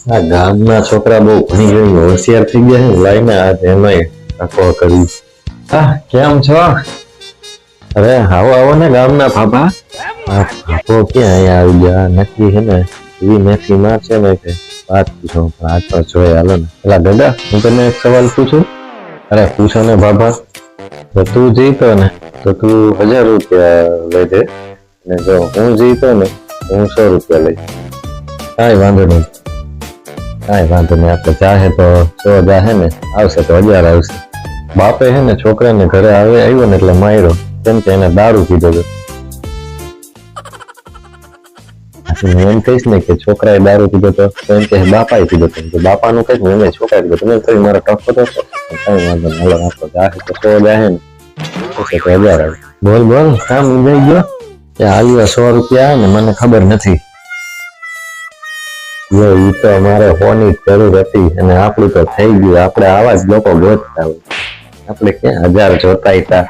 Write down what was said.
આ ગામના છોકરા બહુ ભણી ગણી હોશિયાર થઈ ગયા છે લાઈને આજ એમાંય ટકો કરી. હા કેમ છો? અરે આવો આવો ને ગામના ભાભા. આ ભાભો ક્યાં અહીંયા આવી ગયા નક્કી છે ને એવી મેથી માં છે ને કે વાત પૂછો પણ આજ તો જોઈએ હાલો ને. પેલા દાદા હું તને એક સવાલ પૂછું? અરે પૂછો ને ભાભા. તો તું જીતો ને તો તું 1000 રૂપિયા લેજે ને જો હું જીતો ને તો હું 100 રૂપિયા લઈશ. કાંઈ વાંધો નહીં. કાંઈ વાંધો નહીં આપણે ચાહે તો 100 જાહે ને આવશે તો 1000 આવશે. બાપે હે ને છોકરાને ઘરે આવ્યો ને એટલે માર્યો કેમ કે એને દારૂ પીધો હતો. હું એમ કહીશ ને કે છોકરાએ દારૂ પીધો તો એમ કે બાપાએ પીધો હતો. બાપાનું કઈક ને એમ છોકરાએ પીધો તમે ફરી મારો ટકો તો કઈ વાંધો નહીં. હાલો આપણે જાહે તો 100 જાહે ને આવશે તો 1000 આવે. બોલ બોલ કામ ઉજાઈ ગયો કે આવ્યા 100 રૂપિયા ને મને ખબર નથી. જો ઈ તો અમારે હોની જરૂર હતી અને આપણું તો થઈ ગયું. આપણે આવા જ લોકો ગોતતા હોય. આપણે ક્યાં 1000 જોતા હતા.